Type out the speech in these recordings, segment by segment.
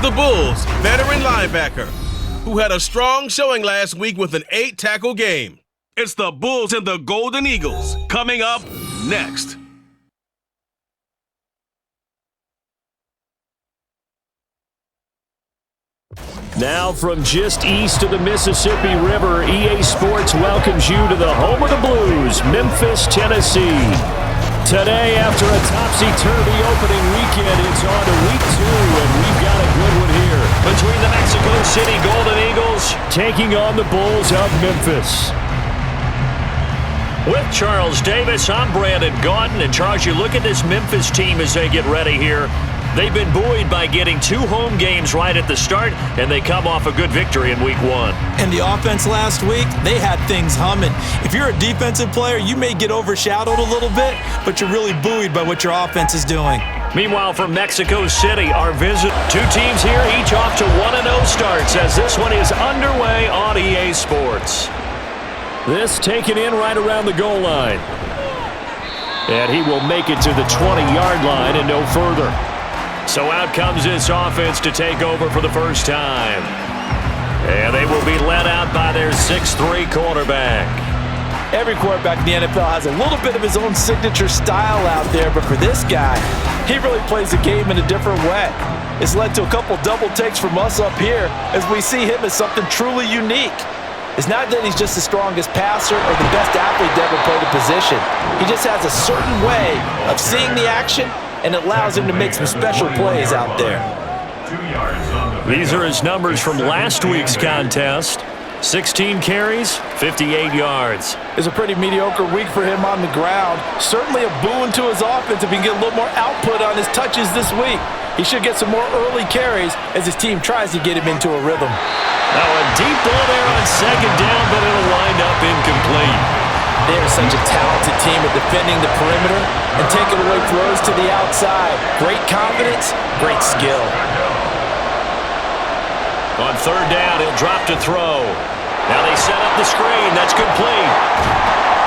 The Bulls' veteran linebacker, who had a strong showing last week with an 8-tackle game. It's the Bulls and the Golden Eagles coming up next. Now from just east of the Mississippi River, EA Sports welcomes you to the home of the Blues, Memphis, Tennessee. Today, after a topsy-turvy opening weekend, it's on to week 2, and we've got a good one here. Between the Mexico City Golden Eagles taking on the Bulls of Memphis. With Charles Davis, I'm Brandon Gaudin. And Charles, you look at this Memphis team as they get ready here. They've been buoyed by getting 2 home games right at the start, and they come off a good victory in week 1. And the offense last week, they had things humming. If you're a defensive player, you may get overshadowed a little bit, but you're really buoyed by what your offense is doing. Meanwhile, from Mexico City, our visit. 2 teams here, each off to 1-0 starts as this one is underway on EA Sports. This taken in right around the goal line. And he will make it to the 20-yard line and no further. So out comes this offense to take over for the first time. And they will be led out by their 6'3" quarterback. Every quarterback in the NFL has a little bit of his own signature style out there, but for this guy, he really plays the game in a different way. It's led to a couple double takes from us up here as we see him as something truly unique. It's not that he's just the strongest passer or the best athlete to ever play the position. He just has a certain way of seeing the action, and it allows him to make some special plays out there. These are his numbers from last week's contest. 16 carries, 58 yards. It's a pretty mediocre week for him on the ground. Certainly a boon to his offense if he can get a little more output on his touches this week. He should get some more early carries as his team tries to get him into a rhythm. Now a deep ball there on second down, but it'll wind up incomplete. They're such a talented team at defending the perimeter and taking away throws to the outside. Great confidence, great skill. On third down, he'll drop to throw. Now they set up the screen. That's complete.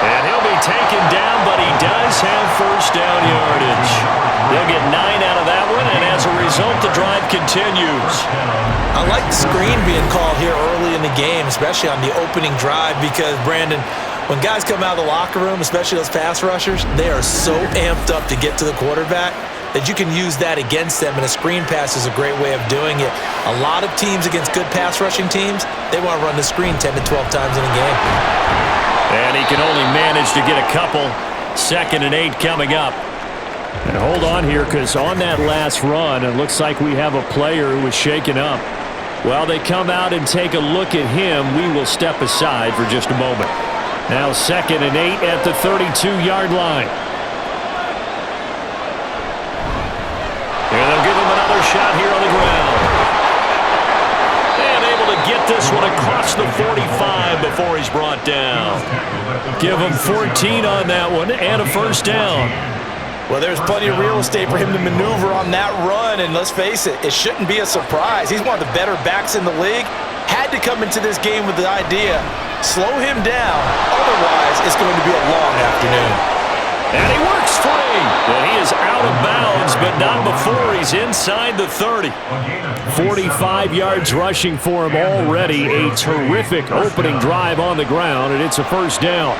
And he'll be taken down, but he does have first down yardage. They'll get 9 out of that one, and as a result, the drive continues. I like the screen being called here early in the game, especially on the opening drive, because, Brandon, when guys come out of the locker room, especially those pass rushers, they are so amped up to get to the quarterback that you can use that against them, and a screen pass is a great way of doing it. A lot of teams against good pass rushing teams, they want to run the screen 10 to 12 times in a game. And he can only manage to get a couple. 2nd and 8 coming up. And hold on here, because on that last run, it looks like we have a player who was shaken up. While they come out and take a look at him, we will step aside for just a moment. Now 2nd and 8 at the 32-yard line. And they'll give him another shot here on the ground. And able to get this one across the 45 before he's brought down. Give him 14 on that one and a first down. Well, there's plenty of real estate for him to maneuver on that run, and let's face it, it shouldn't be a surprise. He's one of the better backs in the league. Had to come into this game with the idea, slow him down, otherwise it's going to be a long afternoon. And he works free. And he is out of bounds, but not before he's inside the 30. 45 yards rushing for him already. A terrific opening drive on the ground, and it's a first down.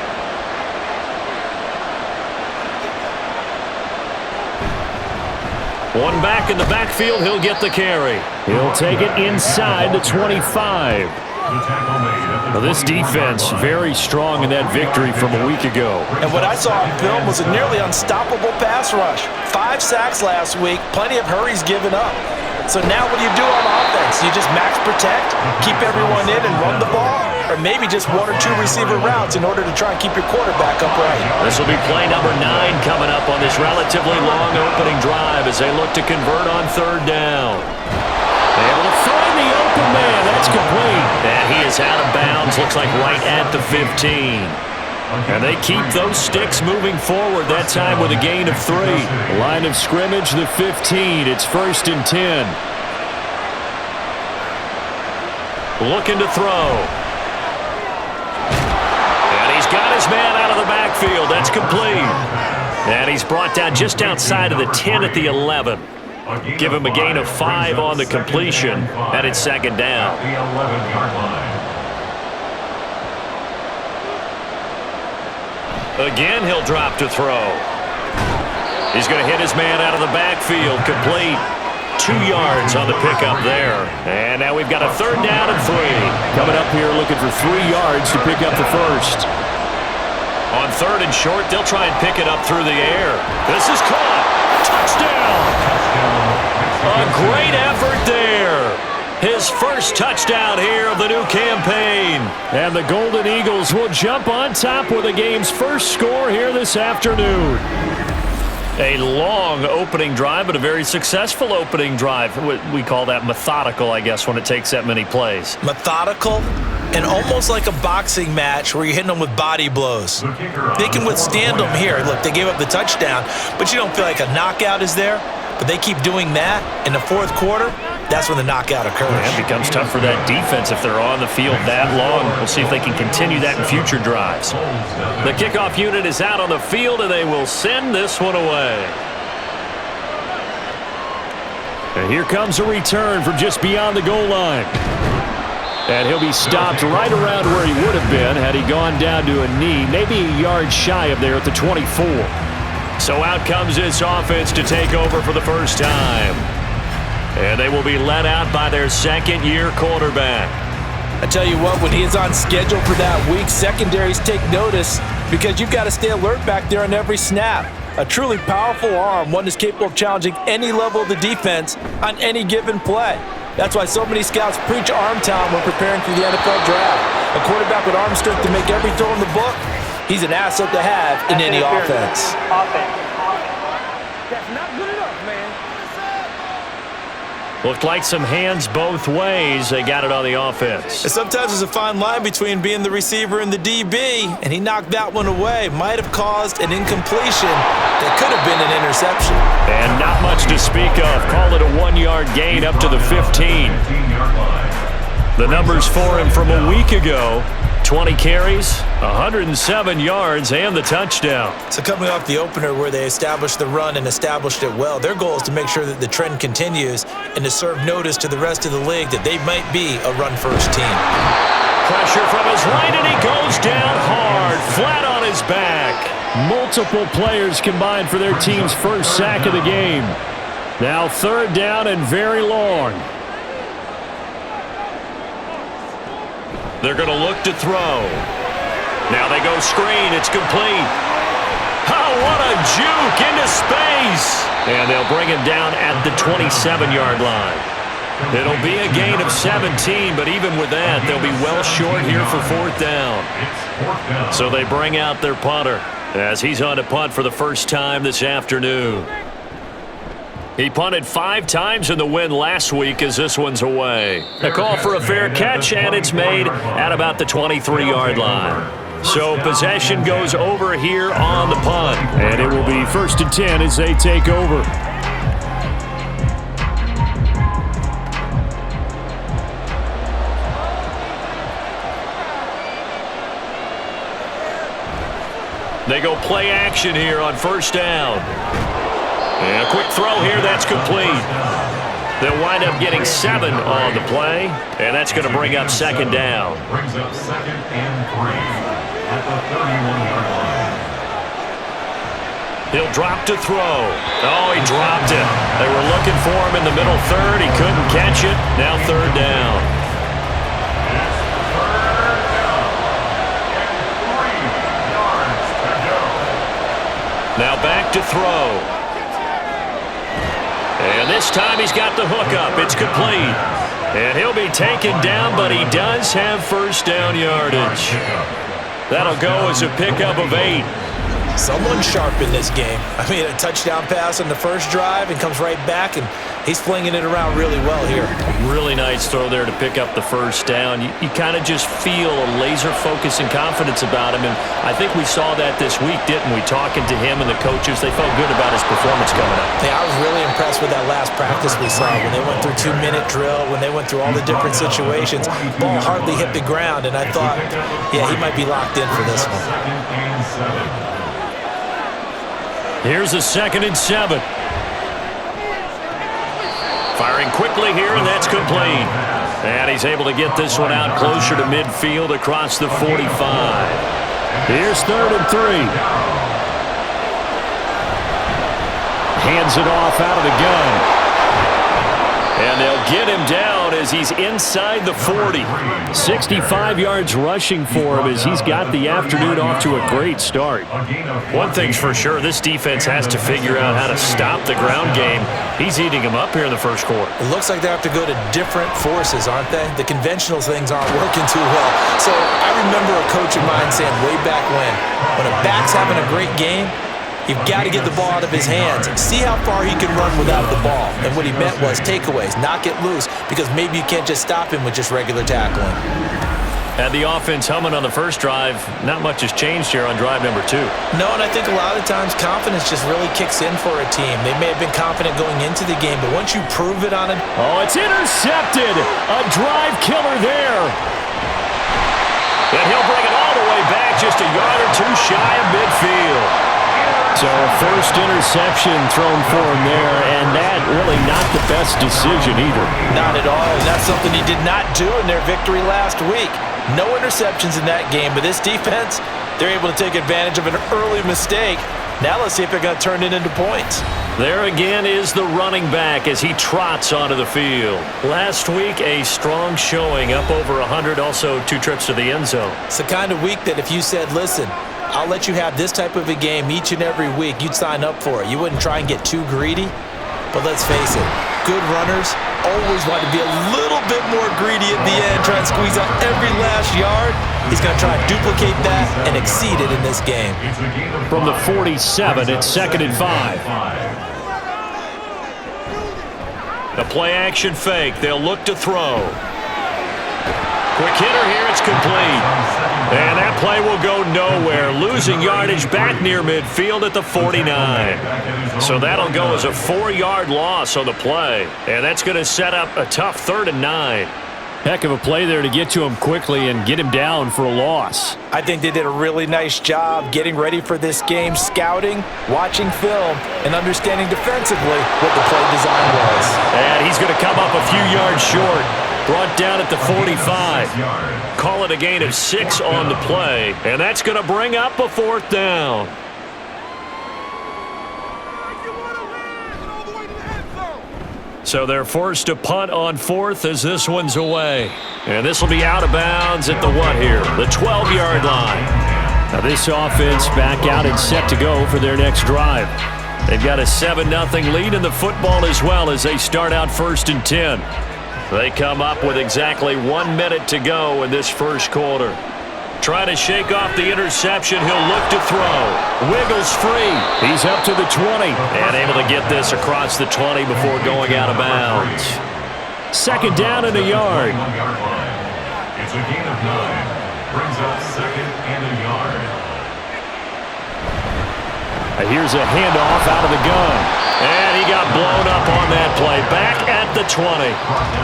One back in the backfield, he'll get the carry. He'll take it inside the 25. Now this defense very strong in that victory from a week ago. And what I saw on film was a nearly unstoppable pass rush. 5 sacks last week, plenty of hurries given up. So now what do you do on offense? You just max protect, keep everyone in and run the ball, or maybe just 1 or 2 receiver routes in order to try and keep your quarterback upright. This will be play number 9 coming up on this relatively long opening drive as they look to convert on third down. Able to find the open man. That's complete. And he is out of bounds. Looks like right at the 15. And they keep those sticks moving forward, that time with a gain of 3. Line of scrimmage, the 15. It's 1st and 10. Looking to throw. And he's got his man out of the backfield. That's complete. And he's brought down just outside of the 10 at the 11. Give him a gain of 5 on the completion, and it's second down. The 11-yard line. Again, he'll drop to throw. He's going to hit his man out of the backfield, complete. 2 yards on the pickup there. And now we've got a third down and 3. Coming up here looking for 3 yards to pick up the first. On third and short, they'll try and pick it up through the air. This is caught. Touchdown! A great effort there. His first touchdown here of the new campaign. And the Golden Eagles will jump on top with the game's first score here this afternoon. A long opening drive, but a very successful opening drive. We call that methodical, I guess, when it takes that many plays. Methodical and almost like a boxing match where you're hitting them with body blows. They can withstand them here. Look, they gave up the touchdown, but you don't feel like a knockout is there. But they keep doing that in the fourth quarter. That's when the knockout occurs. Yeah, it becomes tough for that defense if they're on the field that long. We'll see if they can continue that in future drives. The kickoff unit is out on the field, and they will send this one away. And here comes a return from just beyond the goal line. And he'll be stopped right around where he would have been had he gone down to a knee, maybe a yard shy of there at the 24. So out comes this offense to take over for the first time. And they will be let out by their second-year quarterback. I tell you what, when he is on schedule for that week, secondaries take notice because you've got to stay alert back there on every snap. A truly powerful arm, one that's capable of challenging any level of the defense on any given play. That's why so many scouts preach arm talent when preparing for the NFL draft. A quarterback with arm strength to make every throw in the book, he's an asset to have in any offense. That's not good enough, man. Looked like some hands both ways. They got it on the offense. And sometimes there's a fine line between being the receiver and the DB, and he knocked that one away. Might have caused an incompletion that could have been an interception. And not much to speak of. Call it a 1-yard gain up to the 15. The numbers for him from a week ago: 20 carries, 107 yards, and the touchdown. So coming off the opener where they established the run and established it well, their goal is to make sure that the trend continues and to serve notice to the rest of the league that they might be a run-first team. Pressure from his right, and he goes down hard, flat on his back. Multiple players combined for their team's first sack of the game. Now third down and very long. They're going to look to throw. Now they go screen. It's complete. Oh, what a juke into space. And they'll bring him down at the 27-yard line. It'll be a gain of 17, but even with that, they'll be well short here for fourth down. So they bring out their punter as he's on to punt for the first time this afternoon. He punted 5 times in the win last week as this one's away. A call for a fair catch, and it's made at about the 23-yard line. So possession goes over here on the punt. And it will be 1st and 10 as they take over. They go play action here on first down. And a quick throw here, that's complete. They'll wind up getting 7 on the play, and that's going to bring up second down. Brings up 2nd and 3 at the 31-yard line. He'll drop to throw. Oh, he dropped it. They were looking for him in the middle third. He couldn't catch it. Now third down. Now back to throw. And this time he's got the hook up. It's complete. And he'll be taken down, but he does have first down yardage. That'll go as a pickup of 8. Someone sharp in this game. I mean, a touchdown pass on the first drive and comes right back, and he's flinging it around really well here. Really nice throw there to pick up the first down. You kind of just feel a laser focus and confidence about him, and I think we saw that this week, didn't we? Talking to him and the coaches, they felt good about his performance coming up. Yeah, I was really impressed with that last practice we saw when they went through 2-minute drill, when they went through all the different situations. Ball hardly hit the ground, and I thought, yeah, he might be locked in for this one. Here's a 2nd and 7. Firing quickly here, and that's complete. And he's able to get this one out closer to midfield across the 45. Here's 3rd and 3. Hands it off out of the gun. And they'll get him down as he's inside the 40. 65 yards rushing for him as he's got the afternoon off to a great start. One thing's for sure, this defense has to figure out how to stop the ground game. He's eating them up here in the first quarter. It looks like they have to go to different forces, aren't they? The conventional things aren't working too well. So I remember a coach of mine saying way back when a back's having a great game, you've got to get the ball out of his hands. See how far he can run without the ball. And what he meant was takeaways, not get loose, because maybe you can't just stop him with just regular tackling. Had the offense humming on the first drive. Not much has changed here on drive number 2. No, and I think a lot of times confidence just really kicks in for a team. They may have been confident going into the game, but once you prove it on it. Oh, it's intercepted. A drive killer there. And he'll bring it all the way back, just a yard or two shy of midfield. So first interception thrown for him there, and that really not the best decision either. Not at all, and that's something he did not do in their victory last week. No interceptions in that game, but this defense, they're able to take advantage of an early mistake. Now let's see if they're going to turn it into points. There again is the running back as he trots onto the field. Last week, a strong showing, up over 100, also 2 trips to the end zone. It's the kind of week that if you said, listen, I'll let you have this type of a game each and every week, you'd sign up for it. You wouldn't try and get too greedy. But let's face it, good runners always want to be a little bit more greedy at the end, try and squeeze out every last yard. He's going to try and duplicate that and exceed it in this game. From the 47, it's 2nd and 5. A play-action fake. They'll look to throw. Quick hitter here. It's complete. And that play will go nowhere. Losing yardage back near midfield at the 49. So that'll go as a 4-yard loss on the play. And that's going to set up a tough 3rd and 9. Heck of a play there to get to him quickly and get him down for a loss. I think they did a really nice job getting ready for this game, scouting, watching film, and understanding defensively what the play design was. And he's going to come up a few yards short. Brought down at the 45. Call it a gain of 6 on the play. And that's going to bring up a 4th down. So they're forced to punt on 4th as this one's away. And this will be out of bounds at the what here? The 12-yard line. Now this offense back out and set to go for their next drive. They've got a 7-0 lead in the football as well as they start out 1st and 10. They come up with exactly 1 minute to go in this first quarter. Trying to shake off the interception. He'll look to throw. Wiggles free. He's up to the 20. And able to get this across the 20 before going out of bounds. 2nd down and a yard. It's a gain of 9. Brings up 2nd and a yard. Here's a handoff out of the gun. And he got blown up on that play. Back at the 20.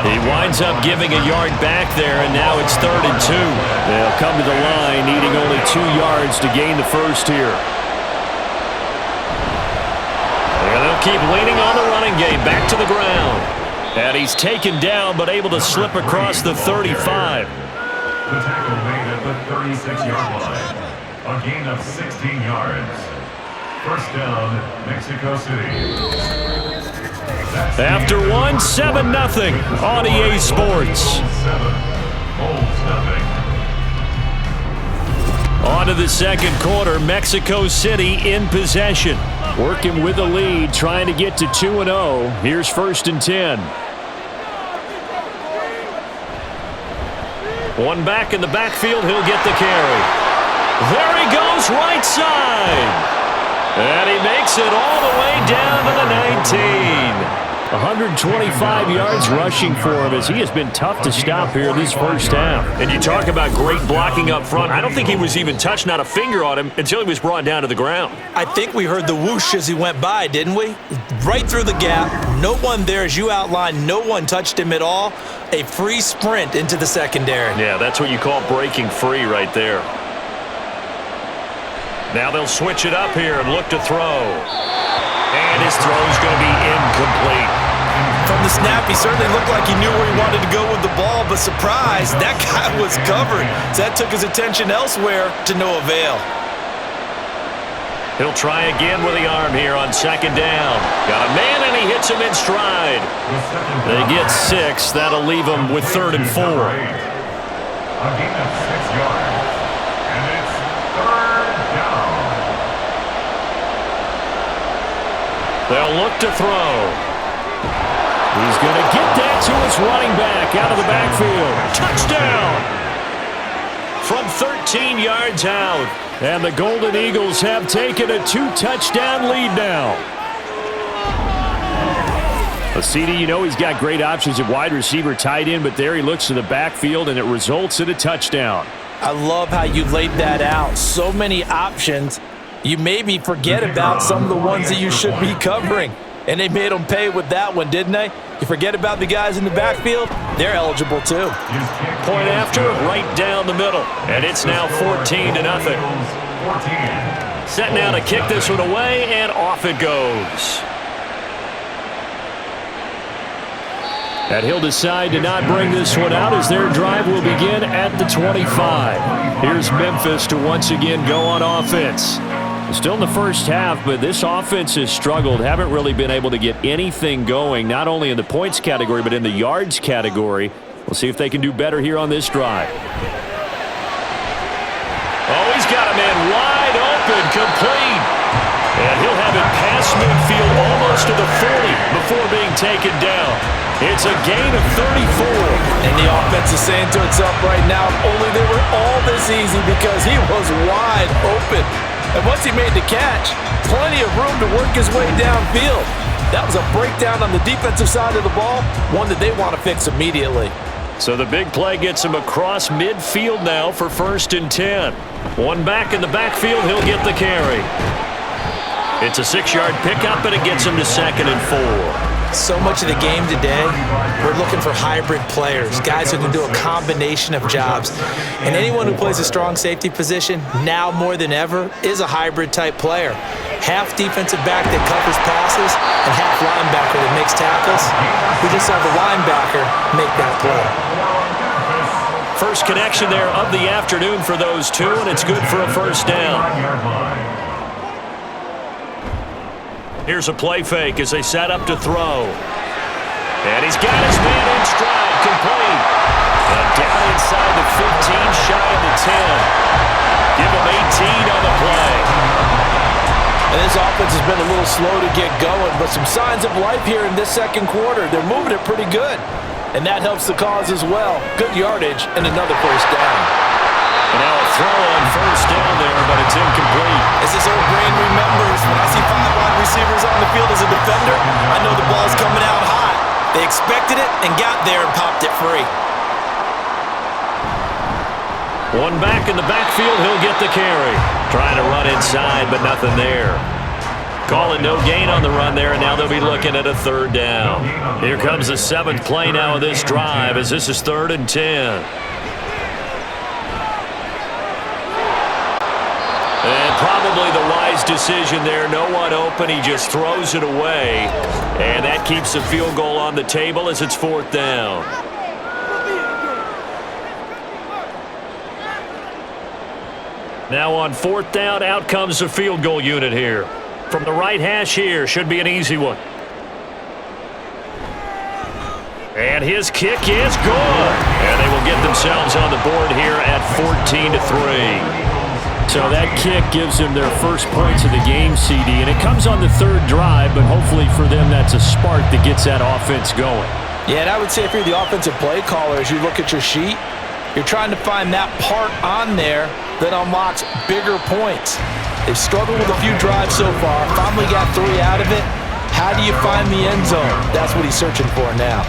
He winds up giving a yard back there, and now it's 3rd and 2. They'll come to the line, needing only 2 yards to gain the first here. And they'll keep leaning on the running game. Back to the ground. And he's taken down, but able to slip across the 35. The tackle made at the 36-yard line. A gain of 16 yards. First down, Mexico City. After 7-0 on EA Sports. On to the second quarter, Mexico City in possession. Working with the lead, trying to get to 2-0. Here's 1st and 10. One back in the backfield, he'll get the carry. There he goes, right side. And he makes it all the way down to the 19. 125 yards rushing for him as he has been tough to stop here this first half. And you talk about great blocking up front. I don't think he was even touched, not a finger on him, until he was brought down to the ground. I think we heard the whoosh as he went by, didn't we? Right through the gap. No one there, as you outlined. No one touched him at all. A free sprint into the secondary. Yeah, that's what you call breaking free right there. Now they'll switch it up here and look to throw. And his throw's going to be incomplete. from the snap, he certainly looked like he knew where he wanted to go with the ball, but surprise, that guy was covered. So that took his attention elsewhere to no avail. He'll try again with the arm here on second down. Got a man, and he hits him in stride. They get 6. That'll leave him with 3rd and 4. A gain of 6 yards. And it's 3rd down. They'll look to throw. He's going to get that to his running back out of the backfield. Touchdown! From 13 yards out. And the Golden Eagles have taken a 2-touchdown lead now. A CD, you know he's got great options at wide receiver, tight end, but there he looks to the backfield, and it results in a touchdown. I love how you laid that out. So many options. You made me forget about some of the ones that you should be covering. And they made them pay with that one, didn't they? You forget about the guys in the backfield, they're eligible too. Point after, right down the middle. And it's now 14-0. Set now to kick this one away, and off it goes. And he'll decide to not bring this one out as their drive will begin at the 25. Here's Memphis to once again go on offense. Still in the first half, but this offense has struggled. Haven't really been able to get anything going, not only in the points category, but in the yards category. We'll see if they can do better here on this drive. Oh, he's got a man wide open, complete. And he'll have it past midfield almost to the 40 before being taken down. It's a gain of 34. And the offense is saying to itself right now, if only they were all this easy, because he was wide open. And once he made the catch, plenty of room to work his way downfield. That was a breakdown on the defensive side of the ball, one that they want to fix immediately. So the big play gets him across midfield now for 1st and 10. One back in the backfield, he'll get the carry. It's a 6-yard pickup, and it gets him to 2nd and 4. So much of the game today, we're looking for hybrid players, guys who can do a combination of jobs. And anyone who plays a strong safety position, now more than ever, is a hybrid type player. Half defensive back that covers passes, and half linebacker that makes tackles. We just saw the linebacker make that play. First connection there of the afternoon for those two, and it's good for a 1st down. Here's a play fake as they set up to throw. And he's got his man in stride, complete. And down inside the 15, shy of the 10. Give him 18 on the play. And this offense has been a little slow to get going, but some signs of life here in this 2nd quarter. They're moving it pretty good. And that helps the cause as well. Good yardage and another 1st down. And now a throw on 1st down there, but it's incomplete. As this old brain remembers, when I see 5 wide receivers on the field as a defender, I know the ball's coming out hot. They expected it and got there and popped it free. One back in the backfield, he'll get the carry. Trying to run inside, but nothing there. Calling no gain on the run there, and now they'll be looking at a 3rd down. Here comes the 7th play now of this drive, as this is 3rd and 10. And probably the wise decision there. No one open. He just throws it away. And that keeps the field goal on the table as it's 4th down. Now on 4th down, out comes the field goal unit here. From the right hash here, should be an easy one. And his kick is good. And they will get themselves on the board here at 14-3. So that kick gives them their first points of the game, CD, and it comes on the 3rd drive, but hopefully for them that's a spark that gets that offense going. Yeah, and I would say if you're the offensive play caller, as you look at your sheet, you're trying to find that part on there that unlocks bigger points. They've struggled with a few drives so far, finally got 3 out of it. How do you find the end zone? That's what he's searching for now.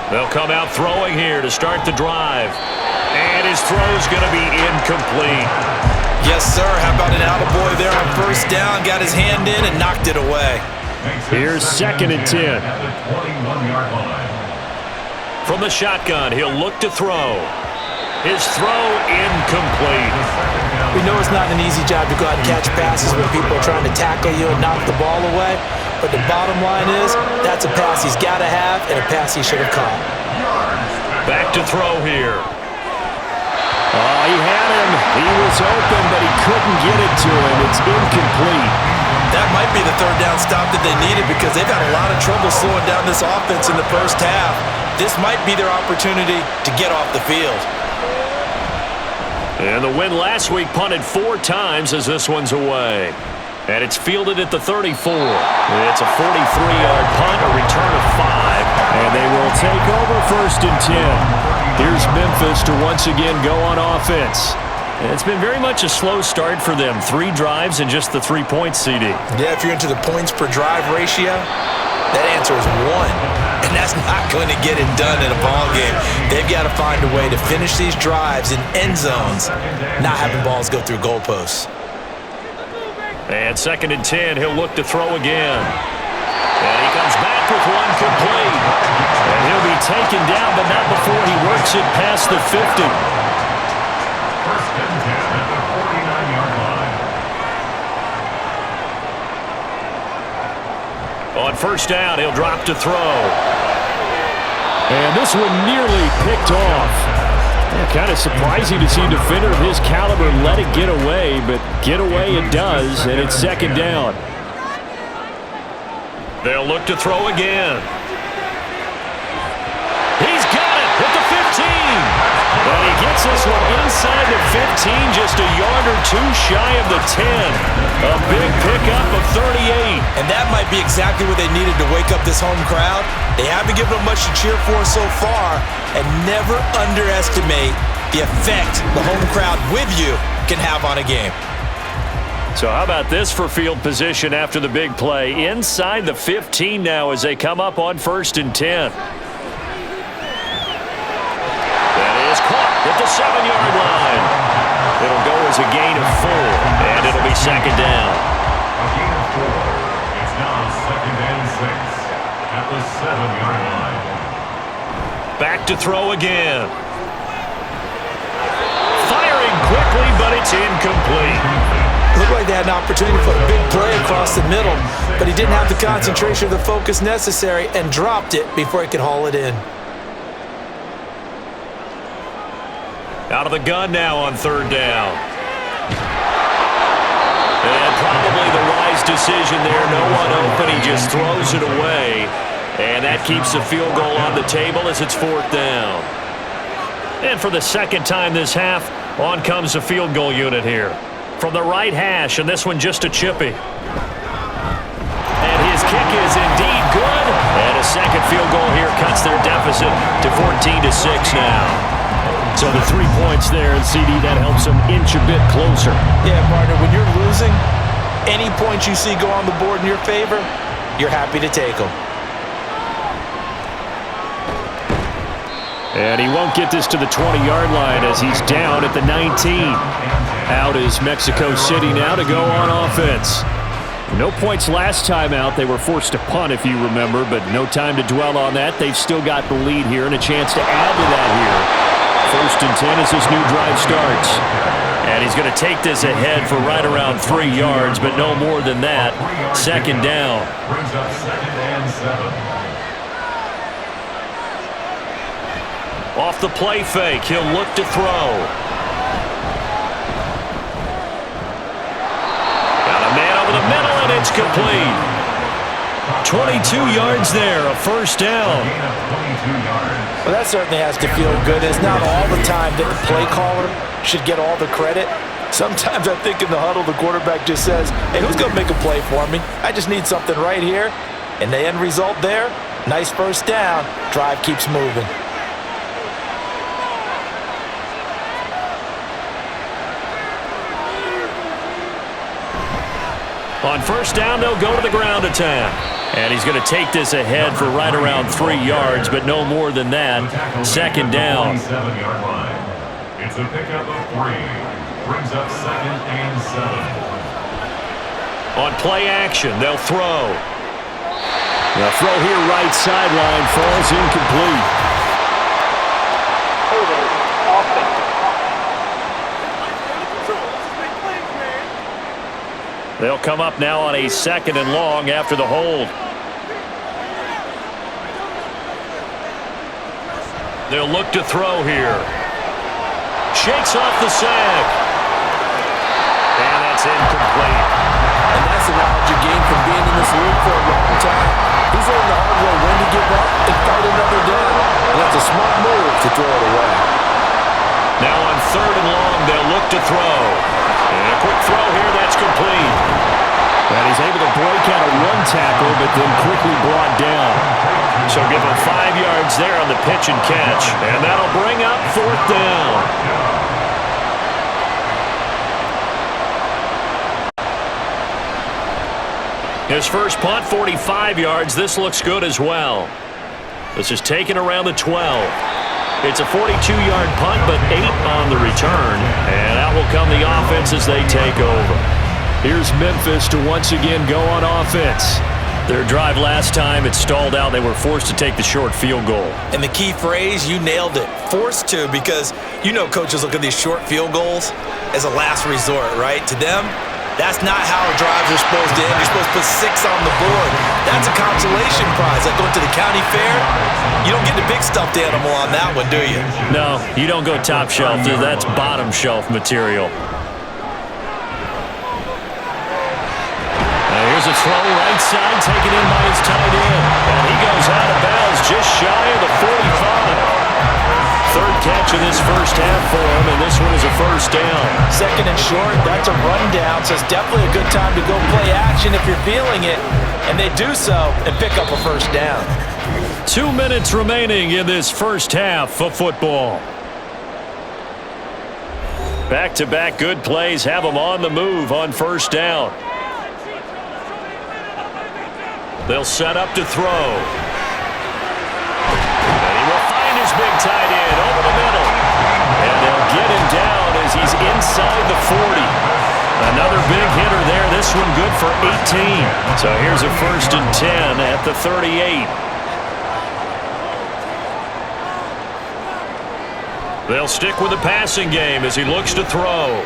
They'll come out throwing here to start the drive. And his throw's going to be incomplete. Yes, sir. How about an attaboy there on 1st down? Got his hand in and knocked it away. Here's 2nd and 10. From the shotgun, he'll look to throw. His throw incomplete. We know it's not an easy job to go out and catch passes when people are trying to tackle you and knock the ball away. But the bottom line is, that's a pass he's got to have and a pass he should have caught. Back to throw here. Oh, he had him. He was open, but he couldn't get it to him. It's incomplete. That might be the third down stop that they needed because they've had a lot of trouble slowing down this offense in the first half. This might be their opportunity to get off the field. And the win last week punted 4 times as this one's away. And it's fielded at the 34. It's a 43-yard punt, a return of 5. And they will take over 1st and 10. Here's Memphis to once again go on offense. And it's been very much a slow start for them. 3 drives and just the 3 points, CD. Yeah, if you're into the points per drive ratio, that answer is 1. And that's not going to get it done in a ball game. They've got to find a way to finish these drives in end zones, not having balls go through goalposts. And 2nd and 10, he'll look to throw again. And he comes back with one complete. And he'll be taken down, but not before he works it past the 50. 1st and 10 at the 49-yard line. On 1st down, he'll drop to throw. And this one nearly picked off. Yeah, kind of surprising to see a defender of his caliber let it get away, but get away it does, and it's 2nd down. They'll look to throw again. He's got it at the 15. And he gets this one inside the 15, just a yard or 2 shy of the 10. A big pickup of 38. And that might be exactly what they needed to wake up this home crowd. They haven't given them much to cheer for so far, and never underestimate the effect the home crowd with you can have on a game. So how about this for field position after the big play? Inside the 15 now as they come up on 1st and 10. That is caught at the 7-yard line. It'll go as a gain of 4, and it'll be 2nd down. A gain of 4. It's now 2nd and 6 at the 7-yard line. Back to throw again. Firing quickly, but it's incomplete. Looked like they had an opportunity for a big play across the middle, but he didn't have the concentration or the focus necessary and dropped it before he could haul it in. Out of the gun now on 3rd down. And probably the wise decision there. No one open. He just throws it away. And that keeps the field goal on the table as it's 4th down. And for the 2nd time this half, on comes the field goal unit here. From the right hash, and this one just a chippy. And his kick is indeed good. And a 2nd field goal here cuts their deficit to 14-6 now. So the 3 points there, and CD, that helps them inch a bit closer. Yeah, partner, when you're losing, any points you see go on the board in your favor, you're happy to take them. And he won't get this to the 20-yard line as he's down at the 19. Out is Mexico City now to go on offense. No points last time out. They were forced to punt, if you remember, but no time to dwell on that. They've still got the lead here and a chance to add to that here. 1st and 10 as this new drive starts. And he's going to take this ahead for right around 3 yards, but no more than that. 2nd down. Brings up 2nd and 7. Off the play fake, he'll look to throw. Got a man over the middle, and it's complete. 22 yards there, a 1st down. Well, that certainly has to feel good. It's not all the time that the play caller should get all the credit. Sometimes I think in the huddle, the quarterback just says, hey, who's going to make a play for me? I just need something right here. And the end result there, nice 1st down. Drive keeps moving. On 1st down, they'll go to the ground attack. And he's going to take this ahead for right around 3 yards, but no more than that. 2nd down. 7-yard line. It's a pickup of 3. Brings up 2nd and 7. On play action, they'll throw. The throw here right sideline falls incomplete. They'll come up now on a 2nd and long after the hold. They'll look to throw here. Shakes off the sack. And that's incomplete. And that's a knowledge you gain from being in this league for a long time. He's learned the hard way when to give up and fight another down. And that's a smart move to throw it away. Now on 3rd and long, they'll look to throw. And a quick throw here, that's complete. And he's able to break out of 1 tackle, but then quickly brought down. So give him 5 yards there on the pitch and catch. And that'll bring up 4th down. His first punt, 45 yards. This looks good as well. This is taken around the 12. It's a 42-yard punt, but 8 on the return. And out will come the offense as they take over. Here's Memphis to once again go on offense. Their drive last time, it stalled out. They were forced to take the short field goal. And the key phrase, you nailed it. Forced to, because you know coaches look at these short field goals as a last resort, right? To them, that's not how drives are supposed to end. You're supposed to put 6 on the board. That's a consolation prize. Like going to the county fair, you don't get the big stuffed animal on that one, do you? No, you don't go top shelf. That's bottom shelf material. Here's a throw right side, taken in by his tight end. And he goes out of bounds just shy of the 45. 3rd catch of this first half for him, and this one is a 1st down. 2nd and short, that's a rundown, so it's definitely a good time to go play action if you're feeling it. And they do so and pick up a 1st down. 2 minutes remaining in this first half of football. Back-to-back good plays have them on the move on 1st down. They'll set up to throw. And he will find his big tight end over the middle. And they'll get him down as he's inside the 40. Another big hitter there. This one good for 18. So here's a 1st and 10 at the 38. They'll stick with the passing game as he looks to throw.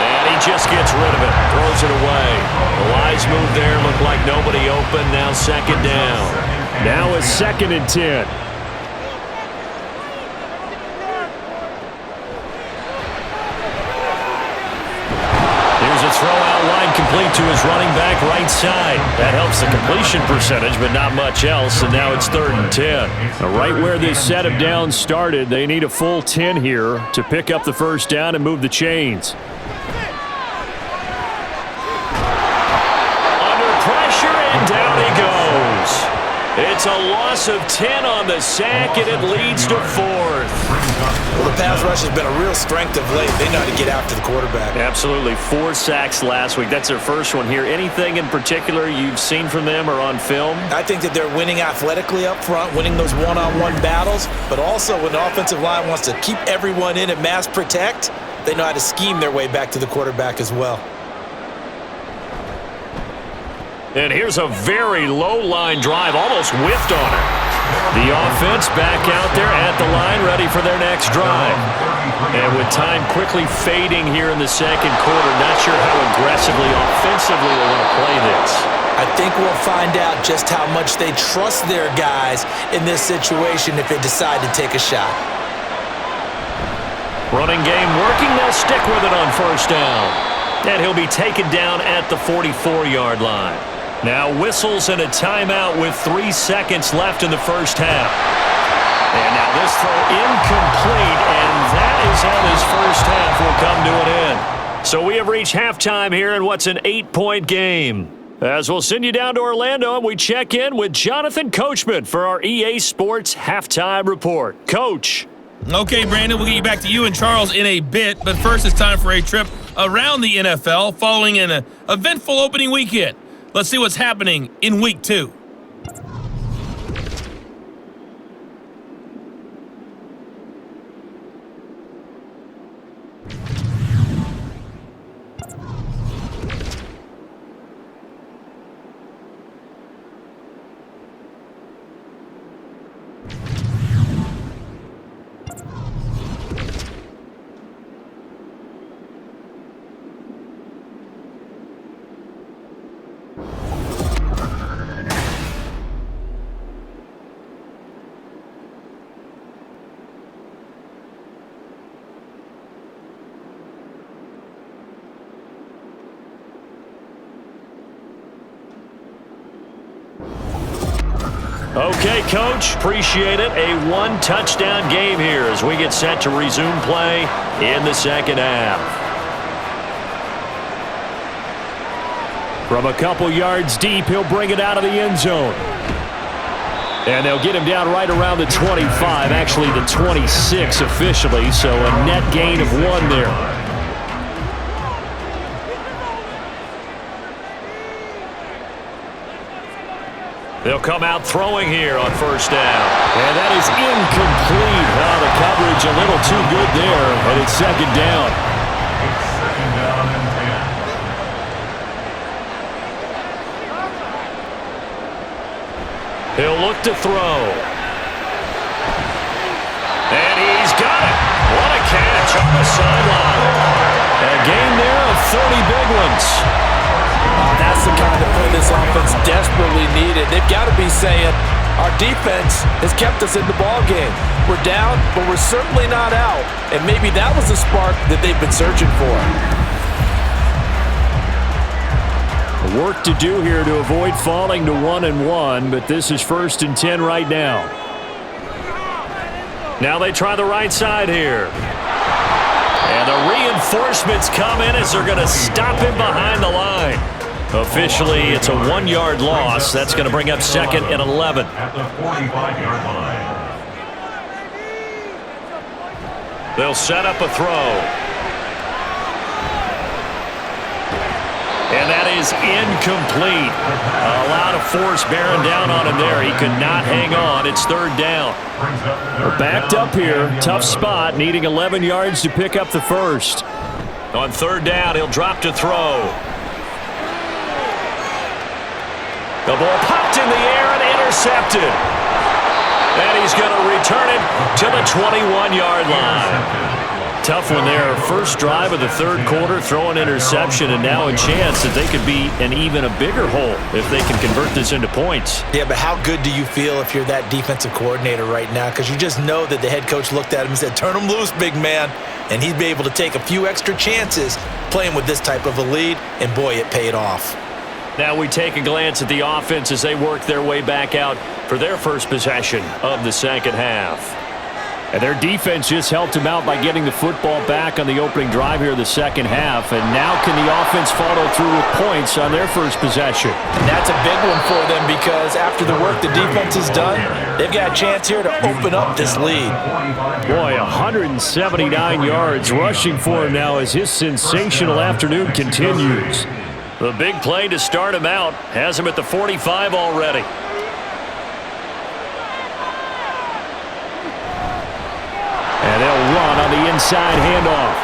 And he just gets rid of it, throws it away. The wise move there, looked like nobody open, now 2nd down. Now a 2nd and 10. Here's a throw out wide, complete to his running back right side. That helps the completion percentage, but not much else, and now it's 3rd and 10. Now right where this set of downs started, they need a full 10 here to pick up the 1st down and move the chains. And down he goes. It's a loss of 10 on the sack, and it leads to 4th. Well, the pass rush has been a real strength of late. They know how to get after the quarterback. Absolutely. 4 sacks last week. That's their first one here. Anything in particular you've seen from them or on film? I think that they're winning athletically up front, winning those one-on-one battles, but also when the offensive line wants to keep everyone in and mass protect, they know how to scheme their way back to the quarterback as well. And here's a very low-line drive, almost whiffed on it. The offense back out there at the line, ready for their next drive. And with time quickly fading here in the 2nd quarter, not sure how aggressively, offensively they want to play this. I think we'll find out just how much they trust their guys in this situation if they decide to take a shot. Running game working, they'll stick with it on 1st down. And he'll be taken down at the 44-yard line. Now whistles and a timeout with 3 seconds left in the first half. And now this throw incomplete, and that is how this first half will come to an end. So we have reached halftime here in what's an 8-point game. As we'll send you down to Orlando, and we check in with Jonathan Coachman for our EA Sports Halftime Report. Coach. Okay, Brandon, we'll get you back to you and Charles in a bit, but first it's time for a trip around the NFL following an eventful opening weekend. Let's see what's happening in Week 2. Okay, Coach. Appreciate it. A one-touchdown game here as we get set to resume play in the second half. From a couple yards deep, he'll bring it out of the end zone. And they'll get him down right around the 25, actually the 26 officially, so a net gain of 1 there. They'll come out throwing here on first down. And that is incomplete. Oh, the coverage a little too good there, and it's second down. It's second down and 10. He'll look to throw. And he's got it. What a catch on the sideline. A gain there of 30 big ones. That's the kind of play this offense desperately needed. They've got to be saying, our defense has kept us in the ball game. We're down, but we're certainly not out. And maybe that was the spark that they've been searching for. Work to do here to avoid falling to 1-1, but this is 1st and 10 right now. Now they try the right side here. And the reinforcements come in as they're going to stop him behind the line. Officially, it's a 1-yard loss. That's going to bring up 2nd and 11. At the 45-yard line. They'll set up a throw. And that is incomplete. A lot of force bearing down on him there. He could not hang on. It's 3rd down. We're backed up here. Tough spot, needing 11 yards to pick up the first. On 3rd down, he'll drop to throw. The ball popped in the air and intercepted. And he's going to return it to the 21-yard line. Tough one there. First drive of the 3rd quarter, throw an interception, and now a chance that they could be in even a bigger hole if they can convert this into points. Yeah, but how good do you feel if you're that defensive coordinator right now? Because you just know that the head coach looked at him and said, turn him loose, big man. And he'd be able to take a few extra chances playing with this type of a lead, and boy, it paid off. Now we take a glance at the offense as they work their way back out for their first possession of the second half. And their defense just helped them out by getting the football back on the opening drive here in the second half. And now can the offense follow through with points on their first possession? And that's a big one for them because after the work the defense has done, they've got a chance here to open up this lead. Boy, 179 yards rushing for him now as his sensational afternoon continues. The big play to start him out has him at the 45 already. And they'll run on the inside handoff.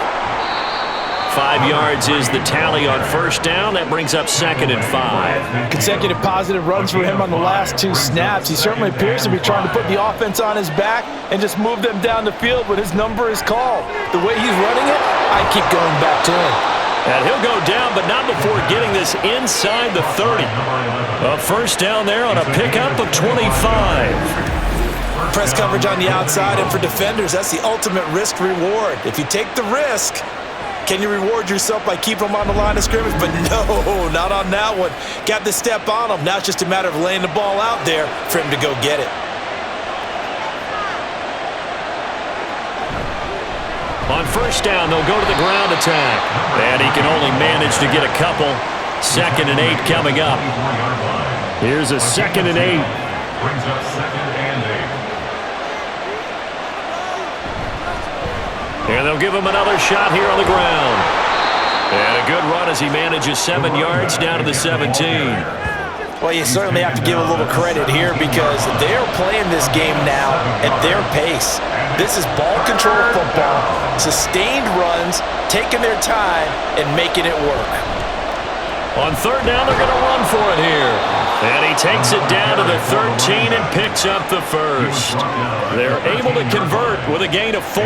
5 yards is the tally on first down. That brings up 2nd and 5. Consecutive positive runs for him on the last 2 snaps. He certainly appears to be trying to put the offense on his back and just move them down the field when his number is called. The way he's running it, I keep going back to him. And he'll go down, but not before getting this inside the 30. A first down there on a pickup of 25. Press coverage on the outside, and for defenders, that's the ultimate risk-reward. If you take the risk, can you reward yourself by keeping them on the line of scrimmage? But no, not on that one. Got to step on them. Now it's just a matter of laying the ball out there for him to go get it. On first down, they'll go to the ground attack. And he can only manage to get a couple. 2nd and 8 coming up. Here's a 2nd and 8. Brings up 2nd and 8. And they'll give him another shot here on the ground. And a good run as he manages 7 yards down to the 17. Well, you certainly have to give a little credit here because they're playing this game now at their pace. This is ball control football, sustained runs, taking their time, and making it work. On third down, they're going to run for it here. And he takes it down to the 13 and picks up the first. They're able to convert with a gain of 4.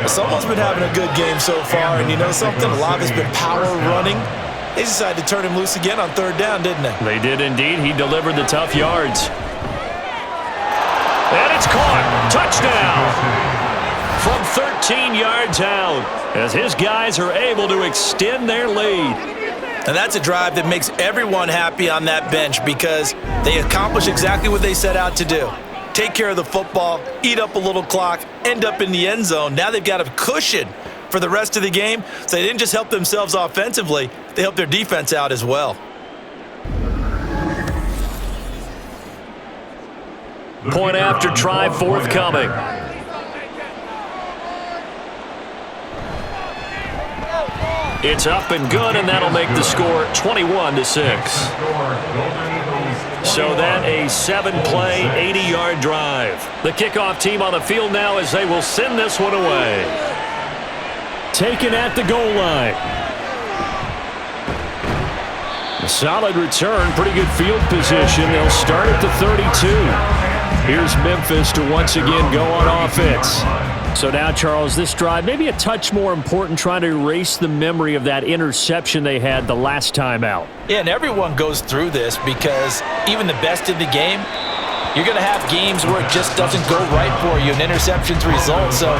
Someone's been having a good game so far, and you know something? A lot of it's been power running. They decided to turn him loose again on third down, didn't they? They did indeed. He delivered the tough yards. And it's caught. Touchdown. From 13 yards out as his guys are able to extend their lead. And that's a drive that makes everyone happy on that bench because they accomplish exactly what they set out to do. Take care of the football, eat up a little clock, end up in the end zone. Now they've got a cushion for the rest of the game, so they didn't just help themselves offensively, they helped their defense out as well. Point after try forthcoming. It's up and good, and that'll make the score 21-6. So that a 7-play, 80-yard drive. The kickoff team on the field now as they will send this one away. Taken at the goal line. A solid return, pretty good field position. They'll start at the 32. Here's Memphis to once again go on offense. So now, Charles, this drive maybe a touch more important, trying to erase the memory of that interception they had the last time out. Yeah, and everyone goes through this because even the best in the game, you're going to have games where it just doesn't go right for you and interceptions result. So,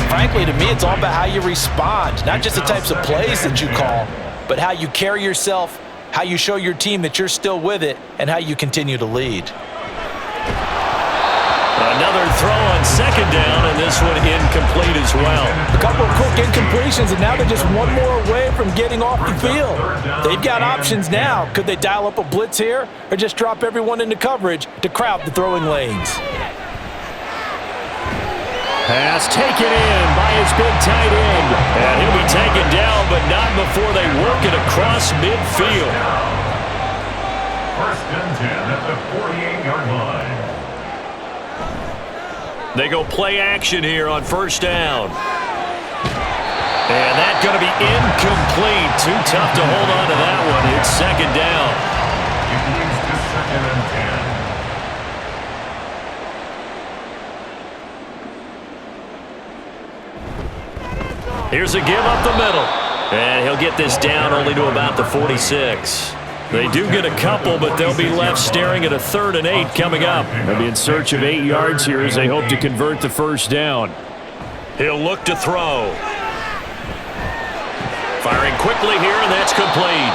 frankly, to me, it's all about how you respond, not just the types of plays that you call, but how you carry yourself, how you show your team that you're still with it, and how you continue to lead. Another throw on second down, and this one incomplete as well. A couple of quick incompletions, and now they're just one more away from getting off the field. They've got options now. Could they dial up a blitz here or just drop everyone into coverage to crowd the throwing lanes? Pass taken in by his big tight end. And he'll be taken down, but not before they work it across midfield. First and 10 at the 48-yard line. They go play action here on first down. And that's going to be incomplete. Too tough to hold on to that one. It's second down. It leads to second and 10. Here's a give up the middle. And he'll get this down only to about the 46. They do get a couple, but they'll be left staring at a 3rd and 8 coming up. They'll be in search of 8 yards here as they hope to convert the first down. He'll look to throw. Firing quickly here, and that's complete.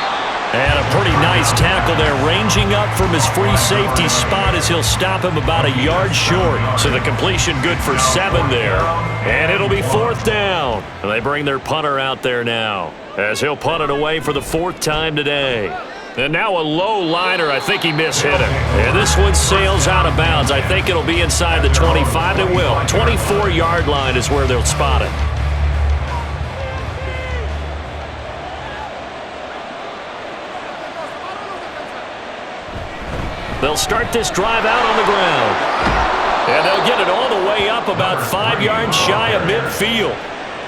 And a pretty nice tackle there, ranging up from his free safety spot as he'll stop him about a yard short. So the completion good for 7 there. And it'll be 4th down. And they bring their punter out there now as he'll punt it away for the 4th time today. And now a low liner. I think he mishit it. And this one sails out of bounds. I think it'll be inside the 25. It will. 24-yard line is where they'll spot it. They'll start this drive out on the ground. And they'll get it all the way up about 5 yards shy of midfield.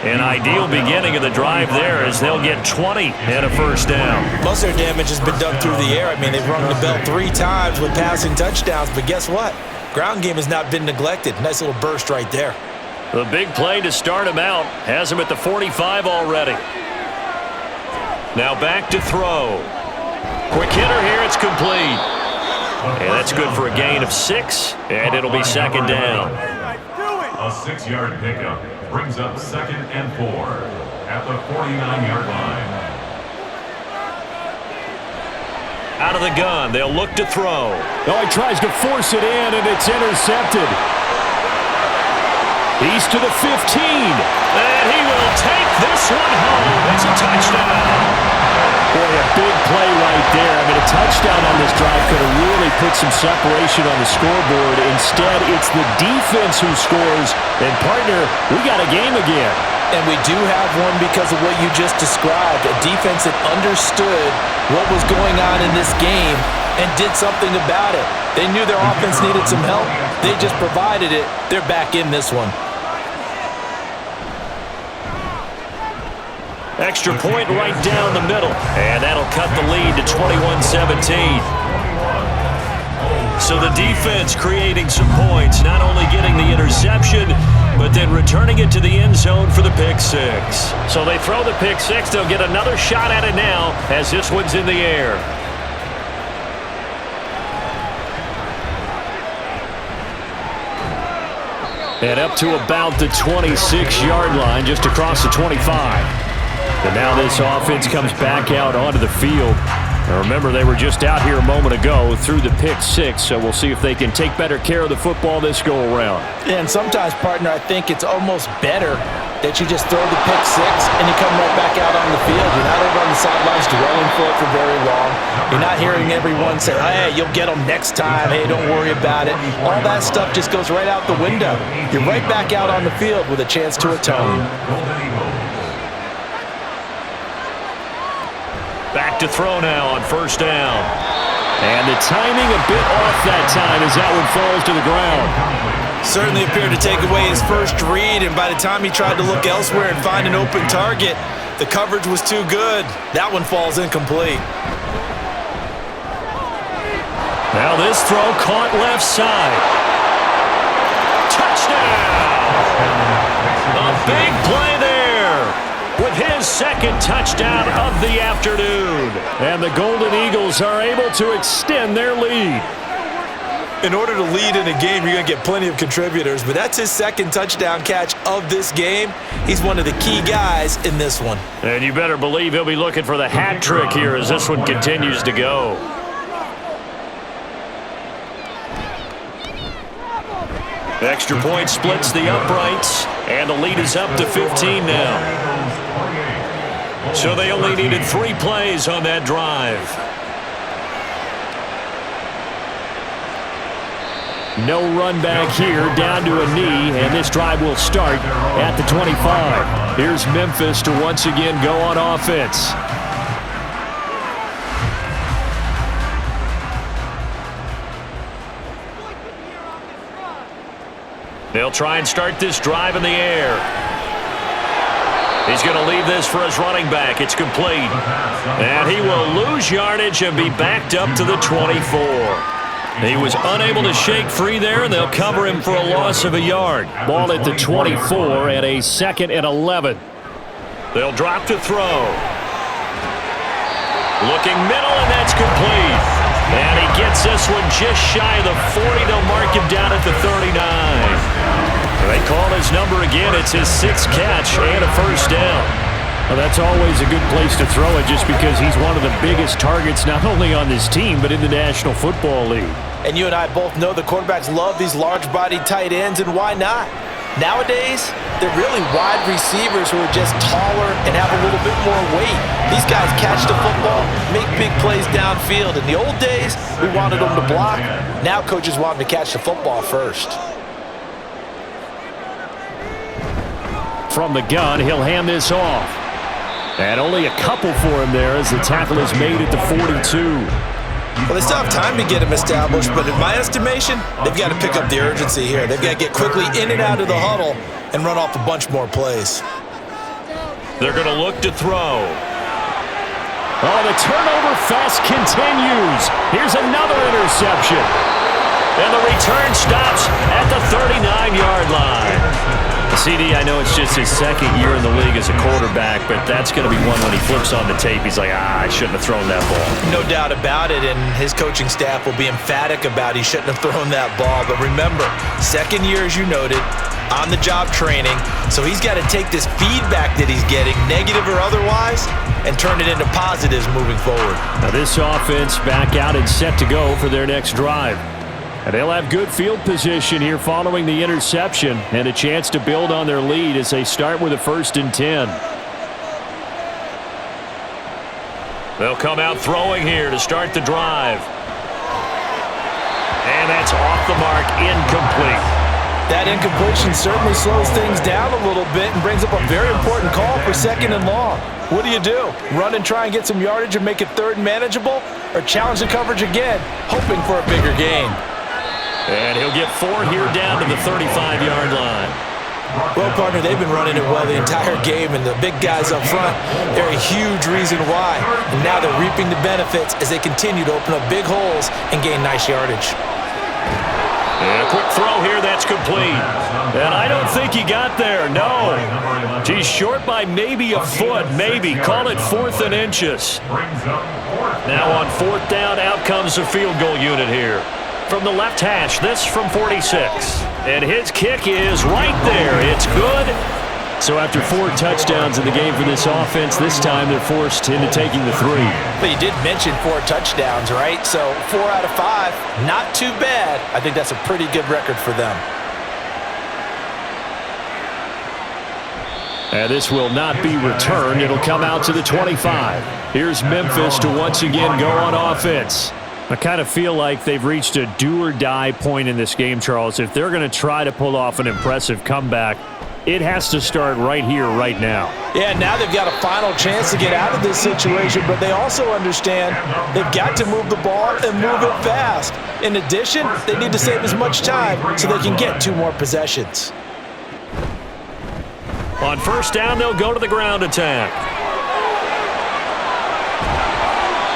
An ideal beginning of the drive there as they'll get 20 and a first down. Most of their damage has been done through the air. I mean, they've rung the bell 3 times with passing touchdowns, but guess what? Ground game has not been neglected. Nice little burst right there. The big play to start him out has him at the 45 already. Now back to throw. Quick hitter here, it's complete. And that's good for a gain of 6, and it'll be second down. A 6-yard pickup brings up 2nd and 4 at the 49-yard line. Out of the gun, they'll look to throw. Oh, he tries to force it in, and it's intercepted. He's to the 15. And he will take this one home. It's a touchdown. Boy, a big play right there. I mean, a touchdown on this drive could have really put some separation on the scoreboard. Instead, it's the defense who scores. And, partner, we got a game again. And we do have one because of what you just described. A defense that understood what was going on in this game and did something about it. They knew their offense needed some help. They just provided it. They're back in this one. Extra point right down the middle. And that'll cut the lead to 21-17. So the defense creating some points, not only getting the interception, but then returning it to the end zone for the pick 6. So they throw the pick 6. They'll get another shot at it now as this one's in the air. And up to about the 26-yard line, just across the 25. And now this offense comes back out onto the field. Now remember, they were just out here a moment ago through the pick six, so we'll see if they can take better care of the football this go-around. And sometimes, partner, I think it's almost better that you just throw the pick six and you come right back out on the field. You're not over on the sidelines dwelling for it for very long. You're not hearing everyone say, hey, you'll get them next time. Hey, don't worry about it. All that stuff just goes right out the window. You're right back out on the field with a chance to atone. Back to throw now on first down. And the timing a bit off that time as that one falls to the ground. Certainly appeared to take away his first read, and by the time he tried to look elsewhere and find an open target, the coverage was too good. That one falls incomplete. Now this throw caught left side. Touchdown! A big play there with his second touchdown of the afternoon. And the Golden Eagles are able to extend their lead. In order to lead in a game, you're going to get plenty of contributors, but that's his second touchdown catch of this game. He's one of the key guys in this one. And you better believe he'll be looking for the hat trick here as this one continues to go. Extra point splits the uprights, and the lead is up to 15 now. So they only needed 3 plays on that drive. No run back here, down to a knee, and this drive will start at the 25. Here's Memphis to once again go on offense. They'll try and start this drive in the air. He's going to leave this for his running back. It's complete. And he will lose yardage and be backed up to the 24. He was unable to shake free there, and they'll cover him for a loss of a yard. Ball at the 24 and a 2nd and 11. They'll drop to throw. Looking middle, and that's complete. And he gets this one just shy of the 40. They'll mark him down at the 39. They call his number again. It's his 6th catch and a first down. Well, that's always a good place to throw it just because he's one of the biggest targets not only on this team but in the National Football League. And you and I both know the quarterbacks love these large-bodied tight ends, and why not? Nowadays, they're really wide receivers who are just taller and have a little bit more weight. These guys catch the football, make big plays downfield. In the old days, we wanted them to block. Now coaches want them to catch the football first. From the gun, he'll hand this off. And only a couple for him there as the tackle is made at the 42. Well, they still have time to get him established, but in my estimation, they've got to pick up the urgency here. They've got to get quickly in and out of the huddle and run off a bunch more plays. They're going to look to throw. Oh, the turnover fest continues. Here's another interception. And the return stops at the 39-yard line. CD, I know it's just his 2nd year in the league as a quarterback, but that's going to be one when he flips on the tape. He's like, I shouldn't have thrown that ball. No doubt about it, and his coaching staff will be emphatic about he shouldn't have thrown that ball. But remember, 2nd year, as you noted, on-the-job training, so he's got to take this feedback that he's getting, negative or otherwise, and turn it into positives moving forward. Now this offense back out and set to go for their next drive. And they'll have good field position here following the interception and a chance to build on their lead as they start with a 1st and 10. They'll come out throwing here to start the drive. And that's off the mark, incomplete. That incompletion certainly slows things down a little bit and brings up a very important call for 2nd and long. What do? Run and try and get some yardage and make it 3rd and manageable? Or challenge the coverage again, hoping for a bigger gain? And he'll get 4 here down to the 35-yard line. Well, partner, they've been running it well the entire game, and the big guys up front, they're a huge reason why. And now they're reaping the benefits as they continue to open up big holes and gain nice yardage. And a quick throw here, that's complete. And I don't think he got there, no. He's short by maybe a foot, maybe. Call it 4th and inches. Now on 4th down, out comes the field goal unit here. From the left hash, this from 46. And his kick is right there. It's good. So after 4 touchdowns in the game for this offense, this time they're forced into taking the 3. But you did mention 4 touchdowns, right? So 4 out of 5, not too bad. I think that's a pretty good record for them. And this will not be returned. It'll come out to the 25. Here's Memphis to once again go on offense. I kind of feel like they've reached a do-or-die point in this game, Charles. If they're going to try to pull off an impressive comeback, it has to start right here, right now. Yeah, now they've got a final chance to get out of this situation, but they also understand they've got to move the ball and move it fast. In addition, they need to save as much time so they can get 2 more possessions. On first down, they'll go to the ground attack.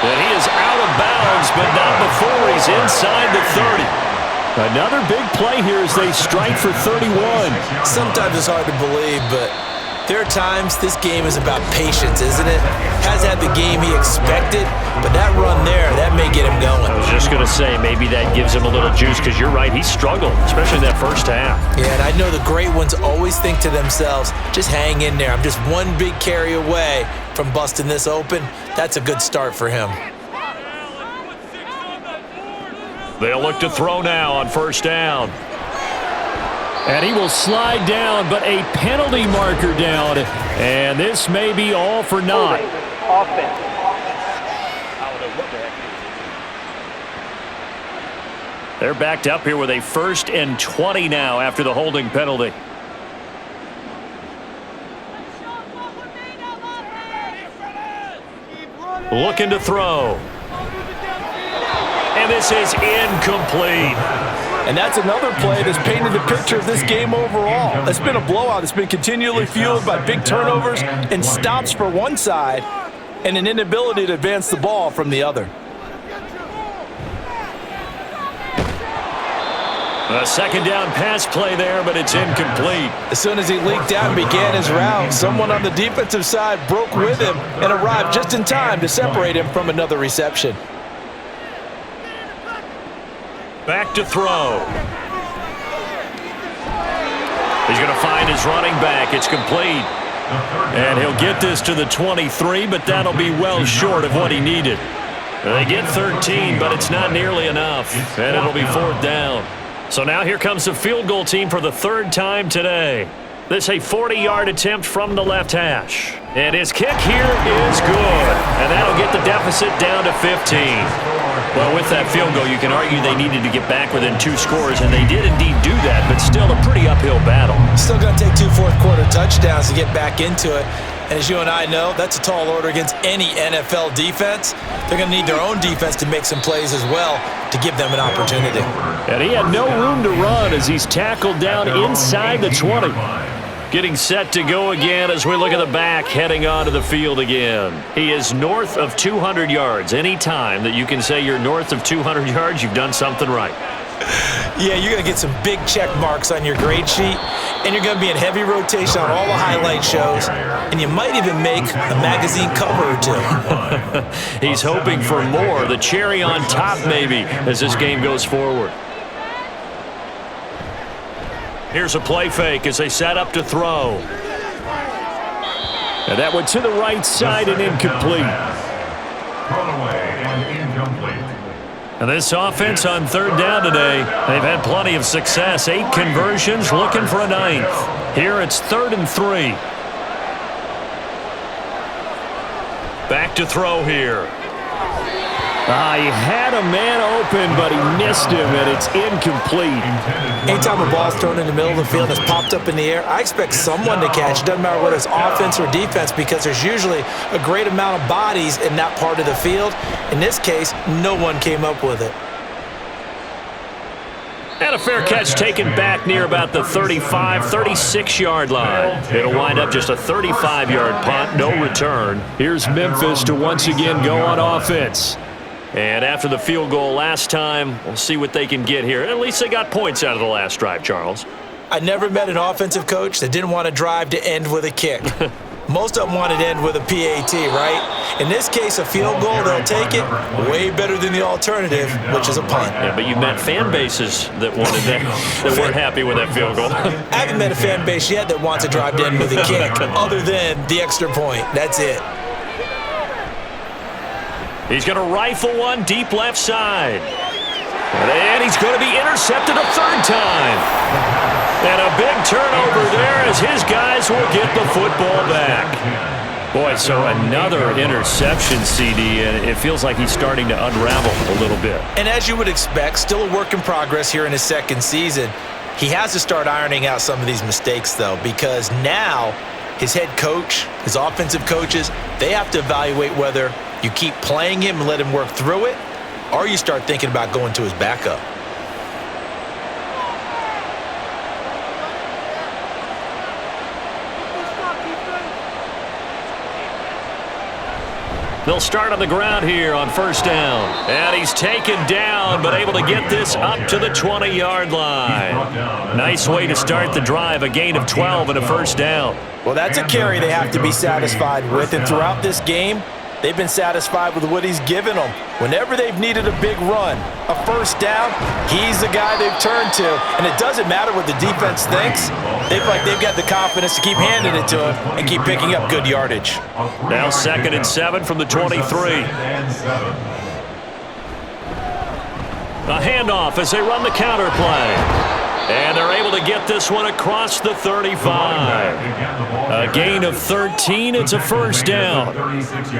And he is out of bounds, but not before he's inside the 30. Another big play here as they strike for 31. Sometimes it's hard to believe, but there are times this game is about patience, isn't it? Hasn't had the game he expected, but that run there, that may get him going. I was just going to say, maybe that gives him a little juice, because you're right, he struggled, especially that first half. Yeah, and I know the great ones always think to themselves, just hang in there. I'm just one big carry away from busting this open. That's a good start for him. They'll look to throw now on first down. And he will slide down, but a penalty marker down. And this may be all for naught. They're backed up here with a 1st and 20 now after the holding penalty. Looking to throw. And this is incomplete. And that's another play that's painted the picture of this game overall. It's been a blowout. It's been continually fueled by big turnovers and stops for one side and an inability to advance the ball from the other. A second down pass play there, but it's incomplete. As soon as he leaked out and began his route, someone on the defensive side broke with him and arrived just in time to separate him from another reception. Back to throw. He's going to find his running back. It's complete. And he'll get this to the 23, but that'll be well short of what he needed. They get 13, but it's not nearly enough. And it'll be 4th down. So now here comes the field goal team for the 3rd time today. This a 40-yard attempt from the left hash. And his kick here is good. And that'll get the deficit down to 15. Well, with that field goal, you can argue they needed to get back within 2 scores, and they did indeed do that, but still a pretty uphill battle. Still going to take 2 fourth-quarter touchdowns to get back into it. And as you and I know, that's a tall order against any NFL defense. They're going to need their own defense to make some plays as well to give them an opportunity. And he had no room to run as he's tackled down inside the 20. Getting set to go again as we look at the back, heading onto the field again. He is north of 200 yards. Any time that you can say you're north of 200 yards, you've done something right. Yeah, you're going to get some big check marks on your grade sheet, and you're going to be in heavy rotation on all the highlight shows, and you might even make a magazine cover or 2. He's hoping for more, the cherry on top maybe, as this game goes forward. Here's a play fake as they set up to throw. And that went to the right side and incomplete. Thrown away and incomplete. And this offense on 3rd down today, they've had plenty of success. 8 conversions, looking for a 9th. Here it's 3rd and 3. Back to throw here. He had a man open, but he missed him, and it's incomplete. Anytime a ball's thrown in the middle of the field and it's popped up in the air, I expect someone to catch. It doesn't matter whether it's offense or defense, because there's usually a great amount of bodies in that part of the field. In this case, no one came up with it. And a fair catch taken back near about the 35, 36-yard line. It'll wind up just a 35-yard punt, no return. Here's Memphis to once again go on offense. And after the field goal last time, we'll see what they can get here. At least they got points out of the last drive, Charles. I never met an offensive coach that didn't want to drive to end with a kick. Most of them want it to end with a PAT, right? In this case, a field goal, they'll take it. Way better than the alternative, which is a punt. Yeah, but you met fan bases that wanted that, that weren't happy with that field goal. I haven't met a fan base yet that wants to drive in with a kick other than the extra point. That's it. He's going to rifle one deep left side. And he's going to be intercepted a third time. And a big turnover there as his guys will get the football back. Boy, so another interception, CD, and it feels like he's starting to unravel a little bit. And as you would expect, still a work in progress here in his second season. He has to start ironing out some of these mistakes, though, because now his head coach, his offensive coaches, they have to evaluate whether you keep playing him and let him work through it, or you start thinking about going to his backup. They'll start on the ground here on first down. And he's taken down, but able to get this up to the 20-yard line. Nice way to start the drive, a gain of 12 and a first down. Well, that's a carry they have to be satisfied with, and throughout this game, they've been satisfied with what he's given them. Whenever they've needed a big run, a first down, he's the guy they've turned to. And it doesn't matter what the defense thinks. They've got the confidence to keep handing it to him and keep picking up good yardage. Now 2nd and 7 from the 23. A handoff as they run the counter play. And they're able to get this one across the 35. A gain of 13. It's a first down.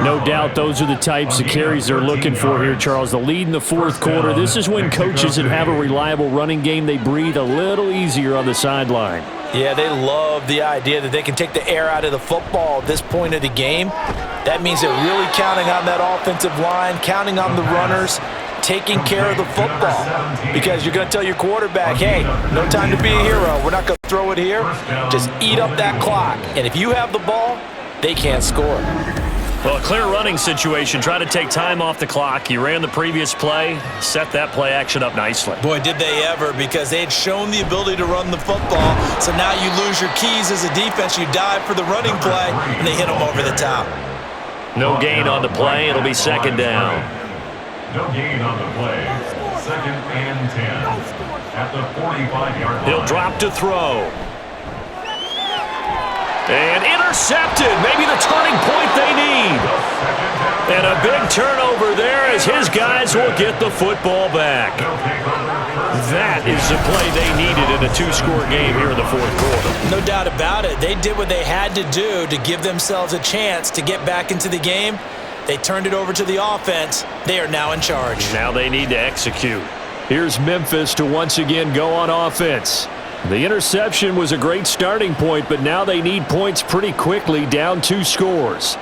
No doubt those are the types of carries they're looking for here, Charles. The lead in the fourth quarter. This is when coaches that have a reliable running game, they breathe a little easier on the sideline. Yeah, they love the idea that they can take the air out of the football at this point of the game. That means they're really counting on that offensive line, counting on the runners, taking care of the football, because you're going to tell your quarterback, hey, no time to be a hero. We're not going to throw it here. Just eat up that clock. And if you have the ball, they can't score. Well, a clear running situation. Try to take time off the clock. You ran the previous play, set that play action up nicely. Boy, did they ever, because they had shown the ability to run the football. So now you lose your keys as a defense. You dive for the running play, and they hit them over the top. No gain on the play. It'll be second down. No gain on the play. 2nd and 10. At the 45-yard line. He'll drop to throw. And intercepted. Maybe the turning point they need. And a big turnover there as his guys will get the football back. That is the play they needed in a two-score game here in the fourth quarter. No doubt about it. They did what they had to do to give themselves a chance to get back into the game. They turned it over to the offense. They are now in charge. Now they need to execute. Here's Memphis to once again go on offense. The interception was a great starting point, but now they need points pretty quickly, down 2 scores.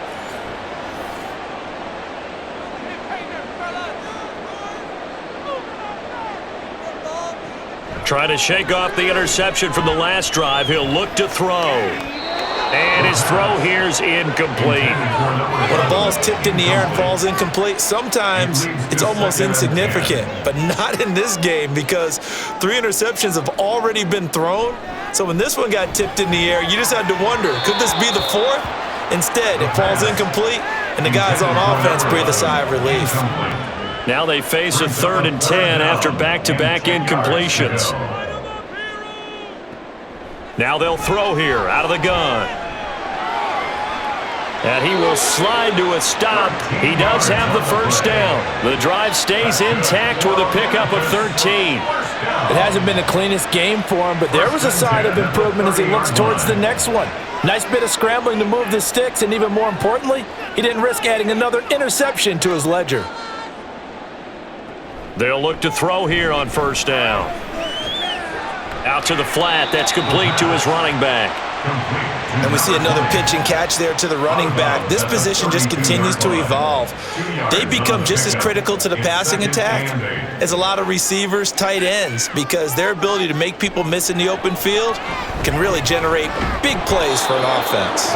Trying to shake off the interception from the last drive. He'll look to throw. And his throw here's incomplete. When a ball's tipped in the air and falls incomplete, sometimes it's almost insignificant, but not in this game, because 3 interceptions have already been thrown. So when this one got tipped in the air, you just had to wonder, could this be the 4th? Instead, it falls incomplete, and the guys on offense breathe a sigh of relief. Now they face a 3rd and 10 after back-to-back incompletions. Now they'll throw here out of the gun. And he will slide to a stop. He does have the first down. The drive stays intact with a pickup of 13. It hasn't been the cleanest game for him, but there was a sign of improvement as he looks towards the next one. Nice bit of scrambling to move the sticks, and even more importantly, he didn't risk adding another interception to his ledger. They'll look to throw here on first down. Out to the flat. That's complete to his running back. And we see another pitch and catch there to the running back. This position just continues to evolve. They become just as critical to the passing attack as a lot of receivers, tight ends, because their ability to make people miss in the open field can really generate big plays for an offense.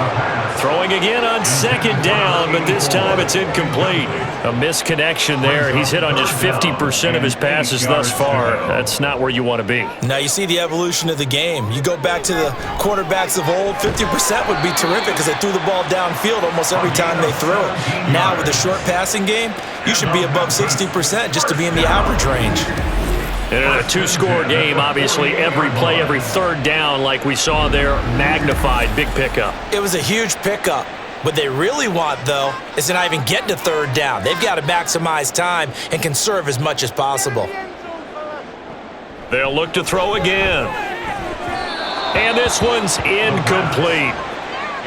Throwing again on second down, but this time it's incomplete. A misconnection there. He's hit on just 50% of his passes thus far. That's not where you want to be. Now you see the evolution of the game. You go back to the quarterbacks of old, 50% 60% would be terrific because they threw the ball downfield almost every time they threw it. Now with a short passing game, you should be above 60% just to be in the average range. And in a two-score game, obviously, every play, every third down, like we saw there, magnified, big pickup. It was a huge pickup. What they really want, though, is to not even get to third down. They've got to maximize time and conserve as much as possible. They'll look to throw again. And this one's incomplete.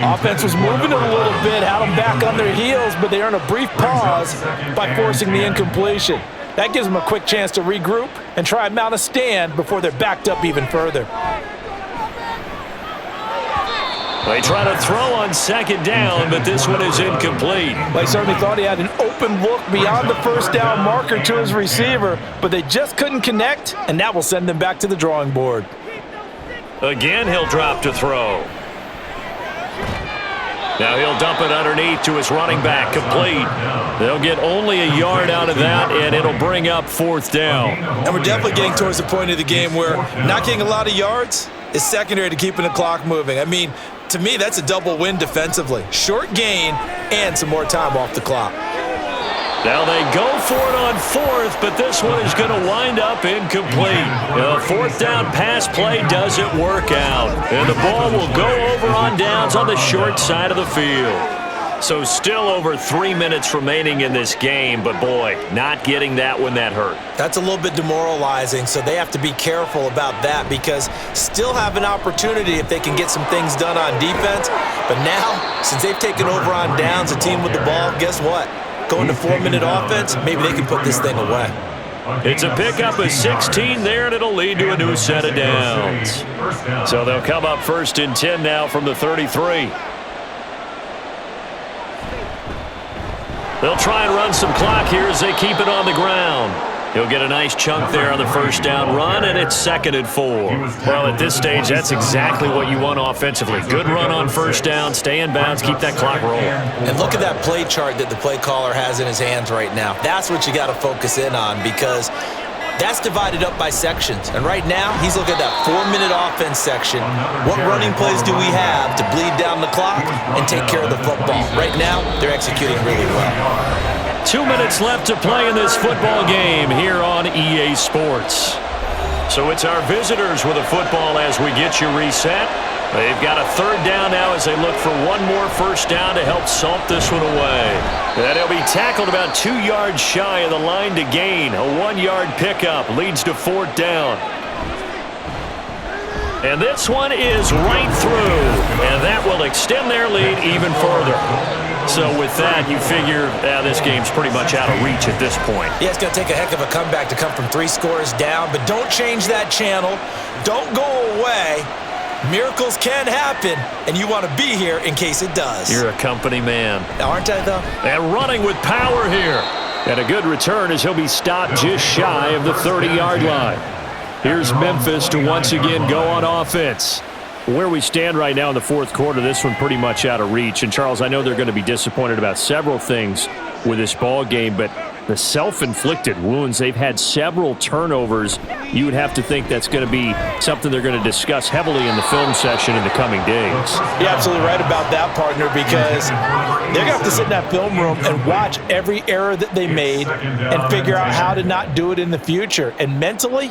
Offense was moving it a little bit, had them back on their heels, but they earned a brief pause by forcing the incompletion. That gives them a quick chance to regroup and try and mount a stand before they're backed up even further. They try to throw on second down, but this one is incomplete. They certainly thought he had an open look beyond the first down marker to his receiver, but they just couldn't connect, and that will send them back to the drawing board. Again, he'll drop to throw. Now he'll dump it underneath to his running back, complete. They'll get only a yard out of that, and it'll bring up fourth down. And we're definitely getting towards the point of the game where not getting a lot of yards is secondary to keeping the clock moving. I mean, to me, that's a double win defensively. Short gain and some more time off the clock. Now they go for it on fourth, but this one is going to wind up incomplete. The fourth down pass play doesn't work out, and the ball will go over on downs on the short side of the field. So still over 3 minutes remaining in this game, but boy, not getting that one that hurt. That's a little bit demoralizing, so they have to be careful about that because still have an opportunity if they can get some things done on defense. But now, since they've taken over on downs, a team with the ball, guess what? Going to 4-minute offense, maybe they can put this thing away. It's a pickup of 16 there, and it'll lead to a new set of downs. So they'll come up 1st and 10 now from the 33. They'll try and run some clock here as they keep it on the ground. He'll get a nice chunk there on the first down run, and it's 2nd and 4. Well, at this stage, that's exactly what you want offensively. Good run on first down, stay in bounds, keep that clock rolling. And look at that play chart that the play caller has in his hands right now. That's what you got to focus in on because that's divided up by sections. And right now, he's looking at that 4-minute offense section. What running plays do we have to bleed down the clock and take care of the football? Right now, they're executing really well. 2 minutes left to play in this football game here on EA Sports. So it's our visitors with a football as we get you reset. They've got a third down now as they look for one more first down to help salt this one away. And he'll be tackled about 2 yards shy of the line to gain. A 1-yard pickup leads to fourth down. And this one is right through, and that will extend their lead even further. So with that, you figure this game's pretty much out of reach at this point. Yeah, it's going to take a heck of a comeback to come from 3 scores down, but don't change that channel. Don't go away. Miracles can happen, and you want to be here in case it does. You're a company man. Aren't I, though? And running with power here. And a good return as he'll be stopped just shy of the 30-yard line. Here's Memphis to once again go on offense. Where we stand right now in the fourth quarter, this one pretty much out of reach. And, Charles, I know they're going to be disappointed about several things with this ball game, but the self-inflicted wounds, they've had several turnovers. You would have to think that's going to be something they're going to discuss heavily in the film session in the coming days. You're absolutely right about that, partner, because they're going to have to sit in that film room and watch every error that they made and figure out how to not do it in the future. And mentally,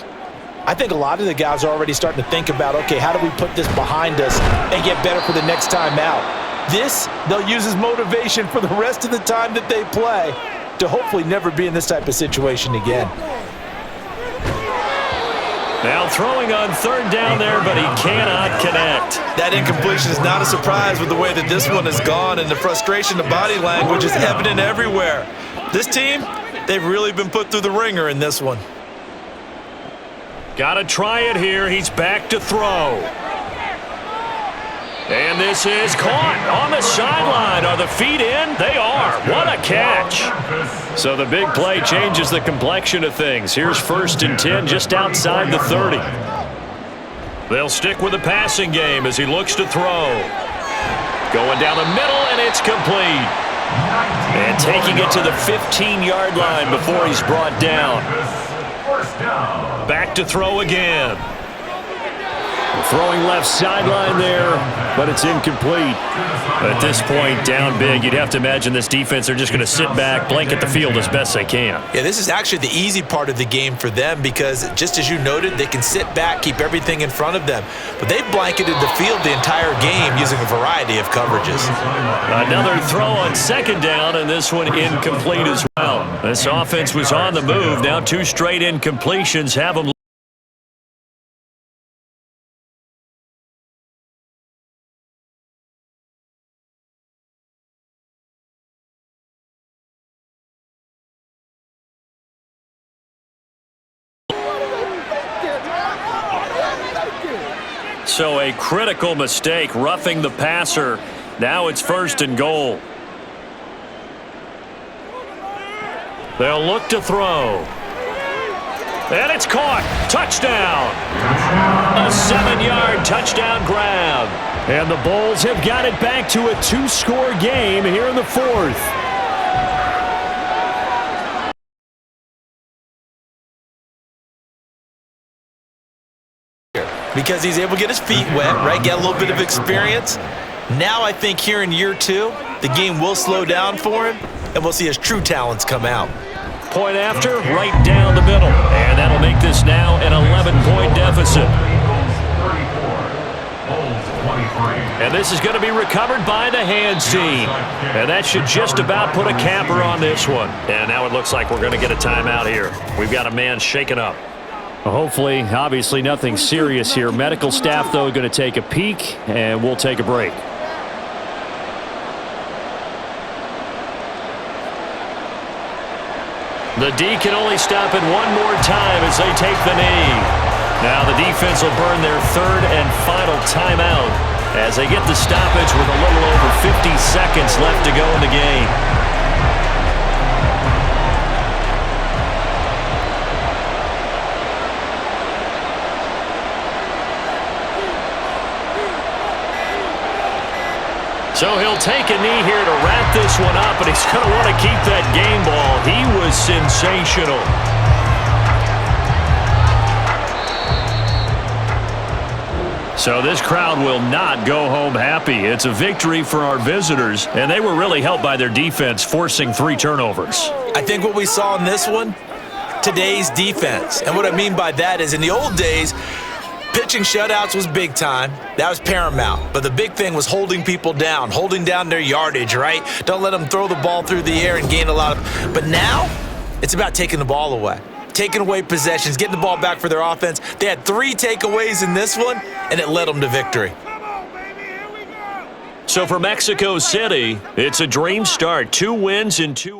I think a lot of the guys are already starting to think about, okay, how do we put this behind us and get better for the next time out? This, they'll use as motivation for the rest of the time that they play to hopefully never be in this type of situation again. Now throwing on third down there, but he cannot connect. That incompletion is not a surprise with the way that this one has gone, and the frustration, the body language is evident everywhere. This team, they've really been put through the ringer in this one. Got to try it here. He's back to throw. And this is caught on the sideline. Are the feet in? They are. What a catch. So the big play changes the complexion of things. Here's 1st and 10 just outside the 30. They'll stick with the passing game as he looks to throw. Going down the middle, and it's complete. And taking it to the 15-yard line before he's brought down. Back to throw again. Throwing left sideline there, but it's incomplete. At this point, down big, you'd have to imagine this defense are just going to sit back, blanket the field as best they can. Yeah, this is actually the easy part of the game for them because, just as you noted, they can sit back, keep everything in front of them. But they've blanketed the field the entire game using a variety of coverages. Another throw on second down, and this one incomplete as well. This offense was on the move. Now 2 straight incompletions have them. So a critical mistake, roughing the passer. Now it's 1st and goal. They'll look to throw. And it's caught. Touchdown. A 7-yard touchdown grab. And the Bulls have got it back to a 2-score game here in the 4th. Because he's able to get his feet wet, right? Get a little bit of experience. Now I think here in year 2, the game will slow down for him, and we'll see his true talents come out. Point after, right down the middle. And that'll make this now an 11-point deficit. And this is going to be recovered by the hands team. And that should just about put a capper on this one. And now it looks like we're going to get a timeout here. We've got a man shaken up. Hopefully, obviously nothing serious here. Medical staff, though, going to take a peek, and we'll take a break. The D can only stop it one more time as they take the knee. Now the defense will burn their 3rd and final timeout as they get the stoppage with a little over 50 seconds left to go in the game. So he'll take a knee here to wrap this one up, and he's going to want to keep that game ball. He was sensational. So this crowd will not go home happy. It's a victory for our visitors, and they were really helped by their defense, forcing 3 turnovers. I think what we saw in this one, today's defense. And what I mean by that is in the old days, pitching shutouts was big time. That was paramount. But the big thing was holding people down, holding down their yardage, right? Don't let them throw the ball through the air and gain a lot of. But now, it's about taking the ball away, taking away possessions, getting the ball back for their offense. They had 3 takeaways in this one, and it led them to victory. So for Mexico City, it's a dream start. 2 wins in 2.